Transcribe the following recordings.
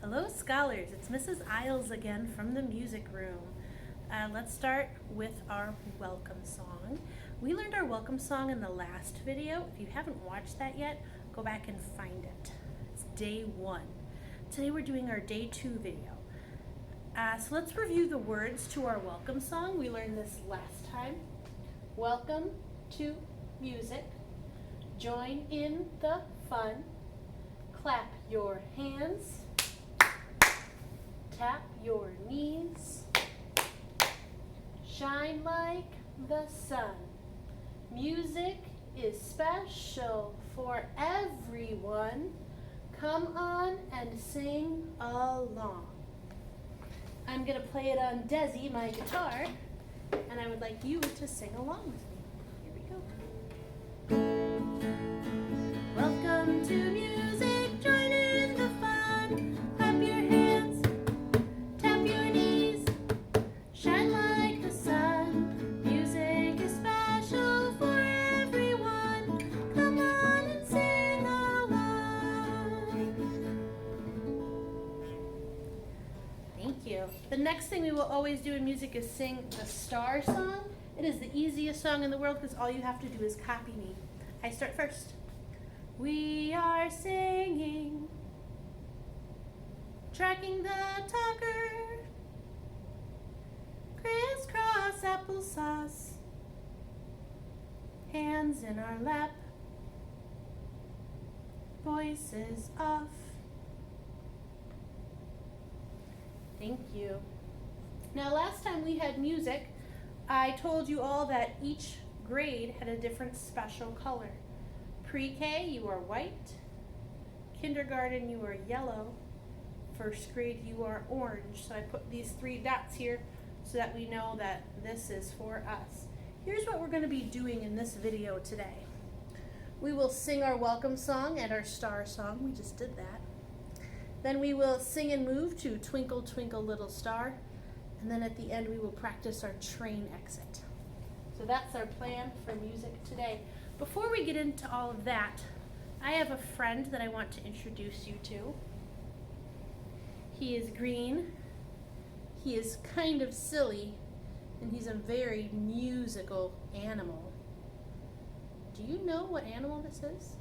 Hello scholars, it's Mrs. Isles again from the music room. Let's start with our welcome song. We learned our welcome song in the last video. If you haven't watched that yet, go back and find it. It's day 1. Today we're doing our day 2 video. So let's review the words to our welcome song. We learned this last time. Welcome to music. Join in the fun. Clap your hands. Tap your knees. Shine like the sun. Music is special for everyone. Come on and sing along. I'm going to play it on Desi, my guitar, and I would like you to sing along with me. Here we go. Welcome to music, join in the fun. Clap your hands, tap your knees, shine like the sun. Music is special for everyone. Come on and sing along. Thank you. The next thing we will always do in music is sing the Star song. It is the easiest song in the world because all you have to do is copy me. I start first. We are singing, tracking the talker, crisscross applesauce, hands in our lap, voices off. Thank you. Now last time we had music, I told you all that each grade had a different special color. Pre-K, you are white. Kindergarten, you are yellow. First grade, you are orange. So I put these 3 dots here so that we know that this is for us. Here's what we're going to be doing in this video today. We will sing our welcome song and our star song. We just did that. Then we will sing and move to Twinkle Twinkle Little Star. And then at the end, we will practice our train exit. So that's our plan for music today. Before we get into all of that, I have a friend that I want to introduce you to. He is green, he is kind of silly, and he's a very musical animal. Do you know what animal this is?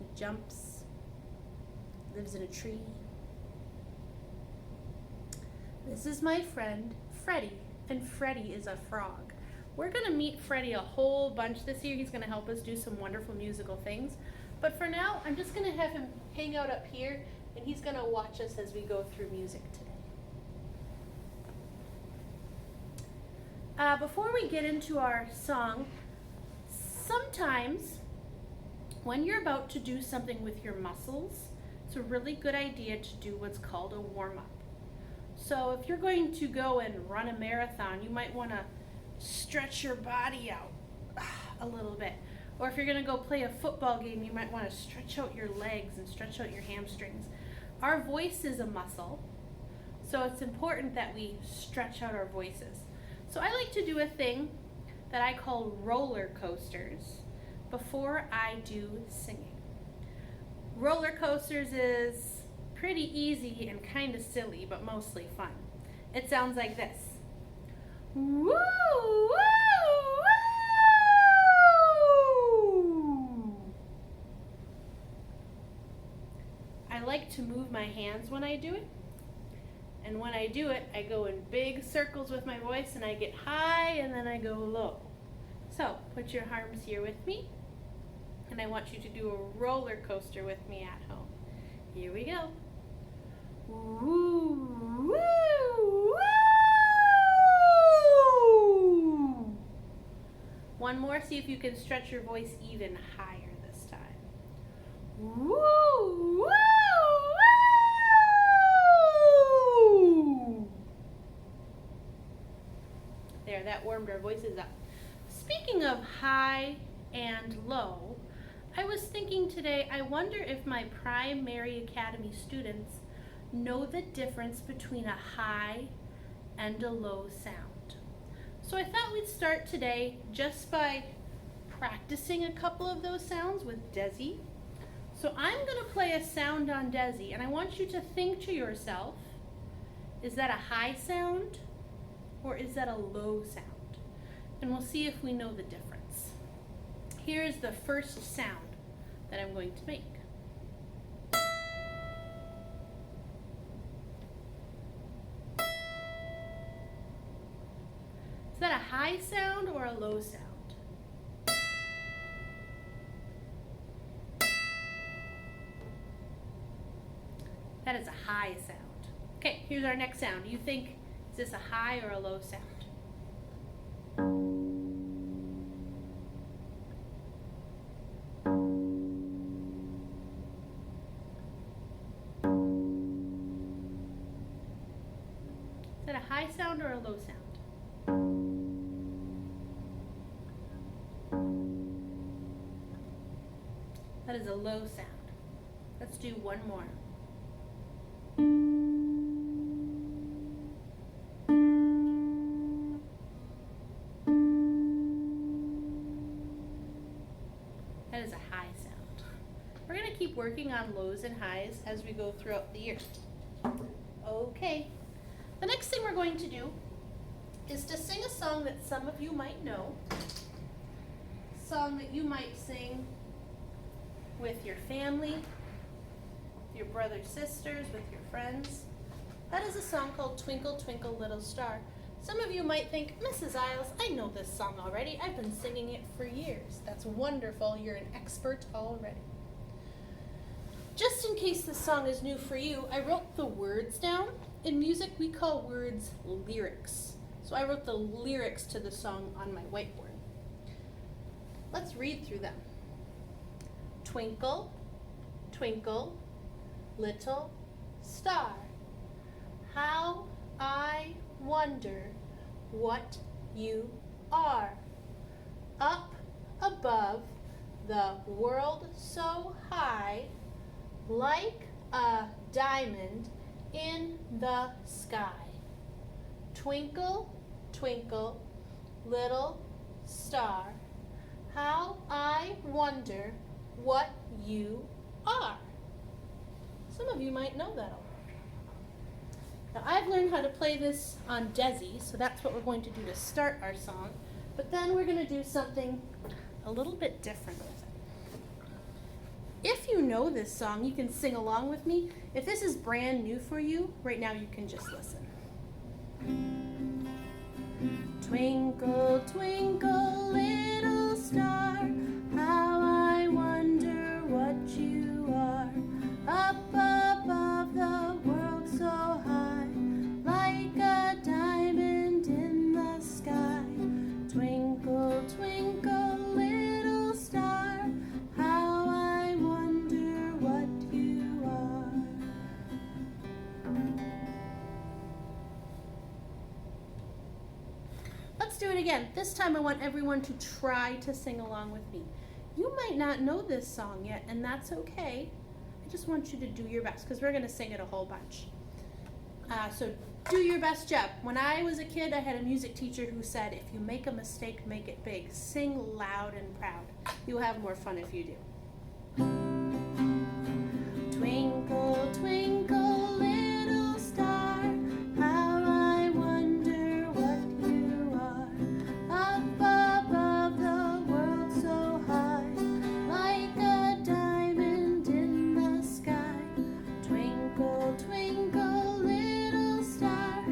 He jumps, lives in a tree. This is my friend, Freddie, and Freddie is a frog. We're going to meet Freddie a whole bunch this year. He's going to help us do some wonderful musical things. But for now, I'm just going to have him hang out up here, and he's going to watch us as we go through music today. Before we get into our song, sometimes when you're about to do something with your muscles, it's a really good idea to do what's called a warm-up. So if you're going to go and run a marathon, you might want to stretch your body out a little bit. Or if you're going to go play a football game, you might want to stretch out your legs and stretch out your hamstrings. Our voice is a muscle, so it's important that we stretch out our voices. So I like to do a thing that I call roller coasters before I do singing. Roller coasters is pretty easy and kind of silly, but mostly fun. It sounds like this. Woo, woo, woo! I like to move my hands when I do it. And when I do it, I go in big circles with my voice and I get high and then I go low. So put your arms here with me. And I want you to do a roller coaster with me at home. Here we go. Woo, woo, woo! One more, see if you can stretch your voice even higher this time. Woo, woo, woo! There, that warmed our voices up. Speaking of high and low, I was thinking today, I wonder if my Primary Academy students know the difference between a high and a low sound. So I thought we'd start today just by practicing a couple of those sounds with Desi. So I'm going to play a sound on Desi, and I want you to think to yourself, is that a high sound or is that a low sound? And we'll see if we know the difference. Here is the first sound that I'm going to make. Is that a high sound or a low sound? That is a high sound. Okay, here's our next sound. You think, is this a high or a low sound? Is that a high sound or a low sound? That is a low sound. Let's do one more. That is a high sound. We're going to keep working on lows and highs as we go throughout the year. Okay. The next thing we're going to do is to sing a song that some of you might know. A song that you might sing with your family, your brothers, sisters, with your friends. That is a song called Twinkle Twinkle Little Star. Some of you might think, Mrs. Isles, I know this song already. I've been singing it for years. That's wonderful. You're an expert already. Just in case this song is new for you, I wrote the words down. In music, we call words lyrics. So I wrote the lyrics to the song on my whiteboard. Let's read through them. Twinkle, twinkle, little star, how I wonder what you are. Up above the world so high, like a diamond in the sky. Twinkle, twinkle, little star, how I wonder what you are. Some of you might know that already. Now I've learned how to play this on Desi, so that's what we're going to do to start our song. But then we're going to do something a little bit different with it. If you know this song, you can sing along with me. If this is brand new for you, right now you can just listen. Twinkle, twinkle, little star, how I wonder what you are. Up above the world so high, like a diamond in the sky. Twinkle, twinkle, little star, how I wonder what you are. Let's do it again. This time I want everyone to try to sing along with me. You might not know this song yet, and that's okay. I just want you to do your best because we're going to sing it a whole bunch. So do your best job. When I was a kid, I had a music teacher who said, if you make a mistake, make it big. Sing loud and proud. You'll have more fun if you do. Twinkle, twinkle, little star, how I wonder what you are. Up above the world so high, like a diamond in the sky. Twinkle, twinkle, little star,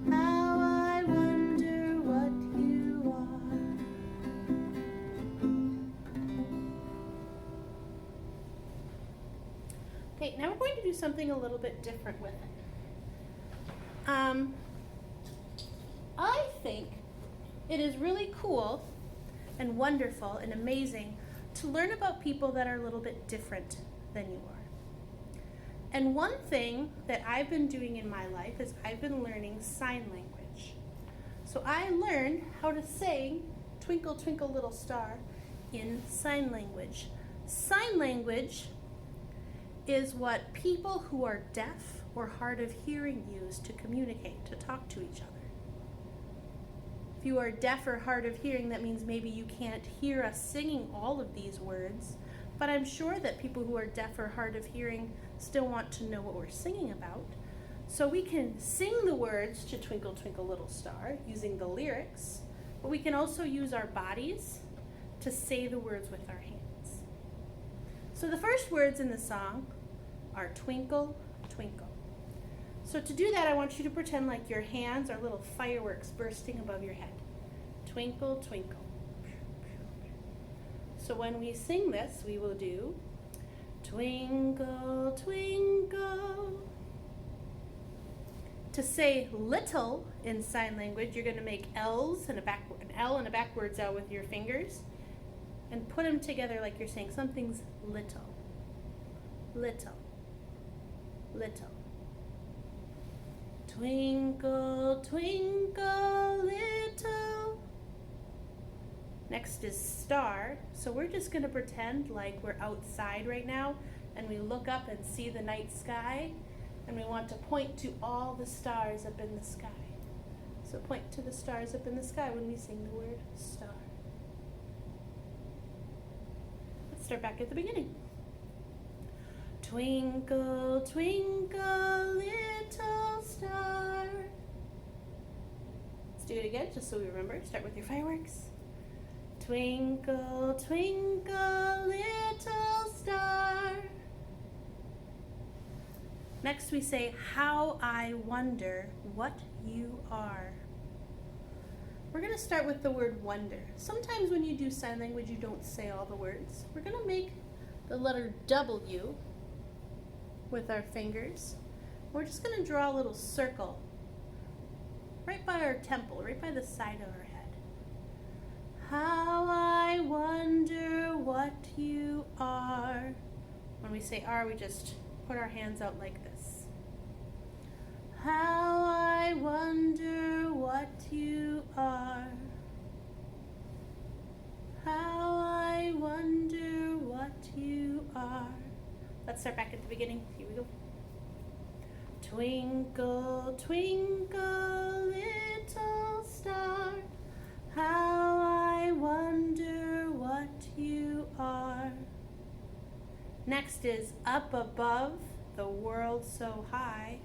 how I wonder what you are. Okay, now we're going to do something a little bit different with it. I think it is really cool and wonderful and amazing to learn about people that are a little bit different than you are. And one thing that I've been doing in my life is I've been learning sign language. So I learned how to sing Twinkle Twinkle Little Star in sign language. Sign language is what people who are deaf or hard of hearing use to communicate, to talk to each other. If you are deaf or hard of hearing, that means maybe you can't hear us singing all of these words, but I'm sure that people who are deaf or hard of hearing still want to know what we're singing about. So we can sing the words to Twinkle Twinkle Little Star using the lyrics, but we can also use our bodies to say the words with our hands. So the first words in the song are twinkle, twinkle. So to do that, I want you to pretend like your hands are little fireworks bursting above your head. Twinkle, twinkle. So when we sing this, we will do twinkle, twinkle. To say little in sign language, you're going to make L's and an L and a backwards L with your fingers and put them together like you're saying something's little, little, little. Twinkle, twinkle, little. Next is star. So we're just going to pretend like we're outside right now and we look up and see the night sky and we want to point to all the stars up in the sky. So point to the stars up in the sky when we sing the word star. Let's start back at the beginning. Twinkle, twinkle, little star. Let's do it again just so we remember. Start with your fireworks. Twinkle, twinkle, little star. Next we say, how I wonder what you are. We're going to start with the word wonder. Sometimes when you do sign language, you don't say all the words. We're going to make the letter W with our fingers. We're just going to draw a little circle right by our temple, right by the side of our head. How I wonder what you are. When we say are, we just put our hands out like this. How I wonder what you are. How I wonder what you are. Let's start back at the beginning. Here we go. Twinkle, twinkle, little star, how I wonder what you are. Next is up above the world so high.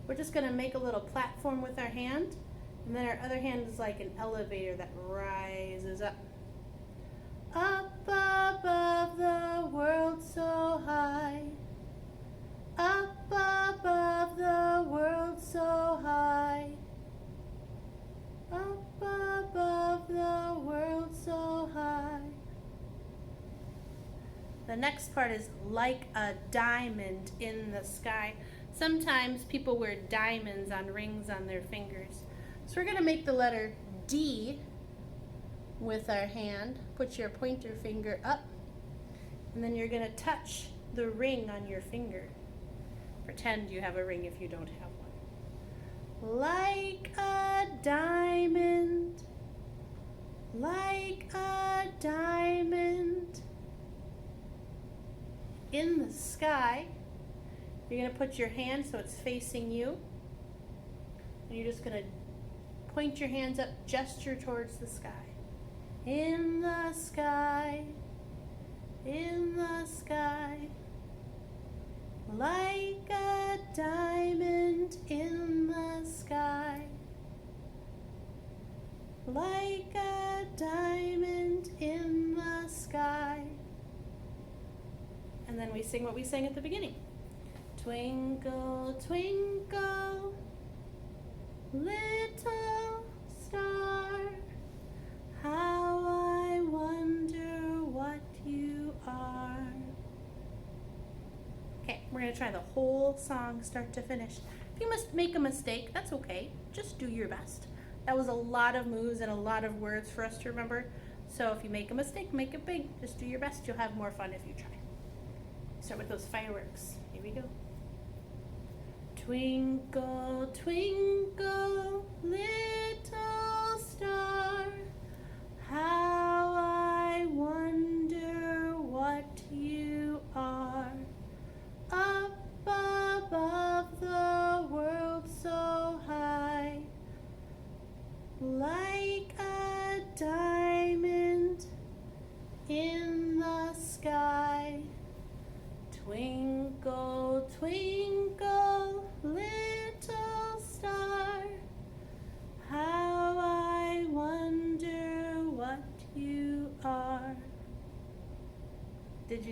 We're just going to make a little platform with our hand, and then our other hand is like an elevator that rises up. Up above the world so high. Up above the world so high. Up above the world so high. The next part is like a diamond in the sky. Sometimes people wear diamonds on rings on their fingers. So we're going to make the letter D with our hand. Put your pointer finger up, and then you're going to touch the ring on your finger. Pretend you have a ring if you don't have one. Like a diamond, like a diamond in the sky. You're going to put your hand so it's facing you, and you're just going to point your hands up, gesture towards the sky. In the sky, in the sky, like a diamond in the sky, like a diamond in the sky. And then we sing what we sang at the beginning. Twinkle, twinkle, little star, how I wonder what you are. Okay, we're going to try the whole song start to finish. If you must make a mistake, that's okay. Just do your best. That was a lot of moves and a lot of words for us to remember. So if you make a mistake, make it big. Just do your best. You'll have more fun if you try. Start with those fireworks. Here we go. Twinkle, twinkle, little star, how I wonder what you are. Up above the world so high, like a diamond in the sky.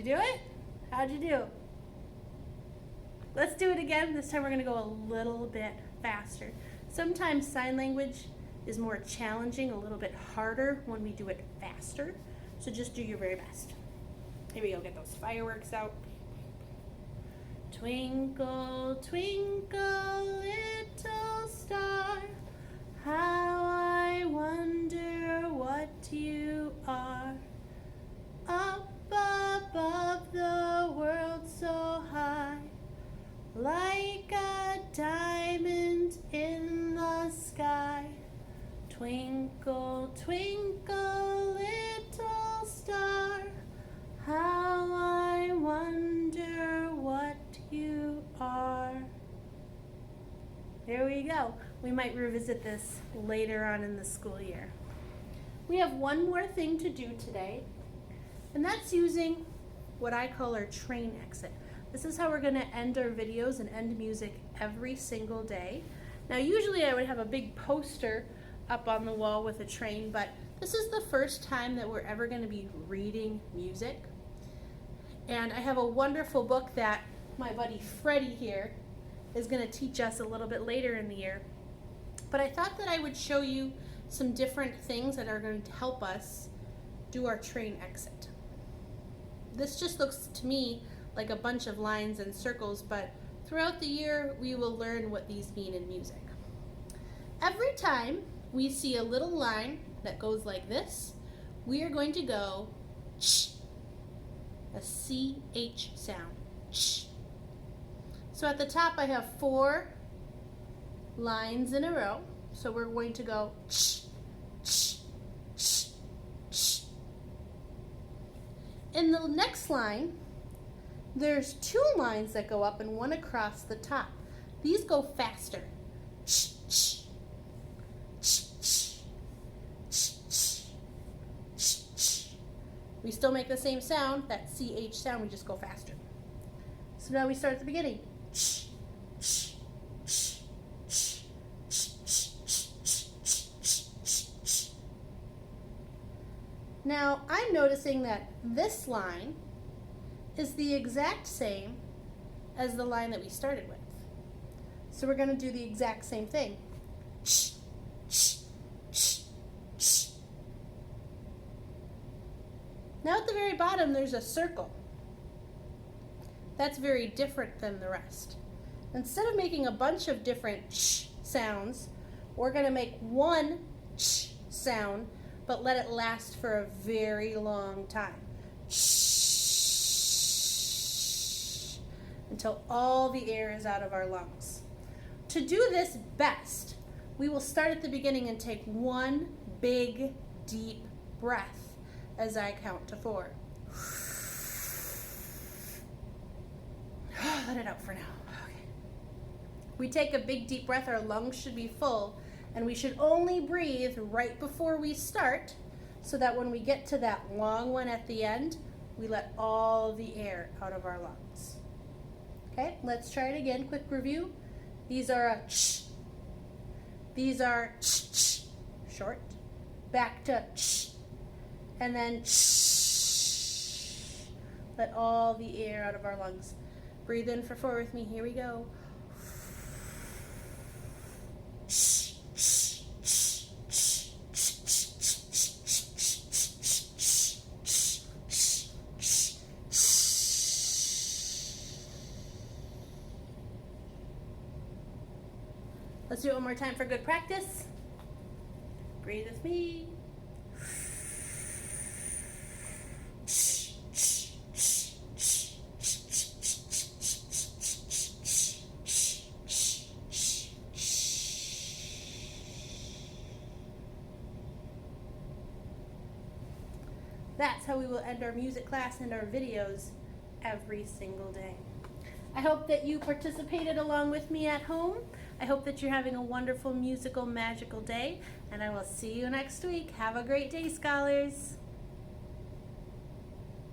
you do it? How'd you do? Let's do it again. This time we're going to go a little bit faster. Sometimes sign language is more challenging, a little bit harder when we do it faster. So just do your very best. Here we go. Get those fireworks out. Twinkle, twinkle, little star, how I wonder what you are. Up above the world so high, like a diamond in the sky. Twinkle, twinkle, little star, how I wonder what you are. There we go. We might revisit this later on in the school year. We have one more thing to do today, and that's using what I call our train exit. This is how we're going to end our videos and end music every single day. Now usually I would have a big poster up on the wall with a train, but this is the first time that we're ever going to be reading music. And I have a wonderful book that my buddy Freddie here is going to teach us a little bit later in the year. But I thought that I would show you some different things that are going to help us do our train exit. This just looks to me like a bunch of lines and circles, but throughout the year we will learn what these mean in music. Every time we see a little line that goes like this, we are going to go ch, a CH sound, ch. So at the top I have 4 lines in a row, so we're going to go ch, ch, ch, ch. In the next line, there's 2 lines that go up and 1 across the top. These go faster. Ch, ch, ch, ch, ch, ch, ch, ch. We still make the same sound, that CH sound, we just go faster. So now we start at the beginning. Ch, ch, ch, ch, ch, ch, ch, ch, ch, ch. Now I'm noticing that this line is the exact same as the line that we started with. So we're going to do the exact same thing. Ch, ch, ch, ch. Now at the very bottom there's a circle. That's very different than the rest. Instead of making a bunch of different ch sounds, we're going to make one ch sound, but let it last for a very long time. Until all the air is out of our lungs. To do this best, we will start at the beginning and take one big, deep breath as I count to 4. Let it out for now. Okay. We take a big, deep breath, our lungs should be full, and we should only breathe right before we start so that when we get to that long one at the end, we let all the air out of our lungs. Okay, let's try it again. Quick review. These are a ch. These are ch, ch, short. Back to ch. And then ch. Let all the air out of our lungs. Breathe in for 4 with me. Here we go. Ch, ch, ch, ch, ch, ch, ch, let's do it one more time for good practice. Breathe with me. That's how we will end our music class and our videos every single day. I hope that you participated along with me at home. I hope that you're having a wonderful, musical, magical day, and I will see you next week. Have a great day, scholars.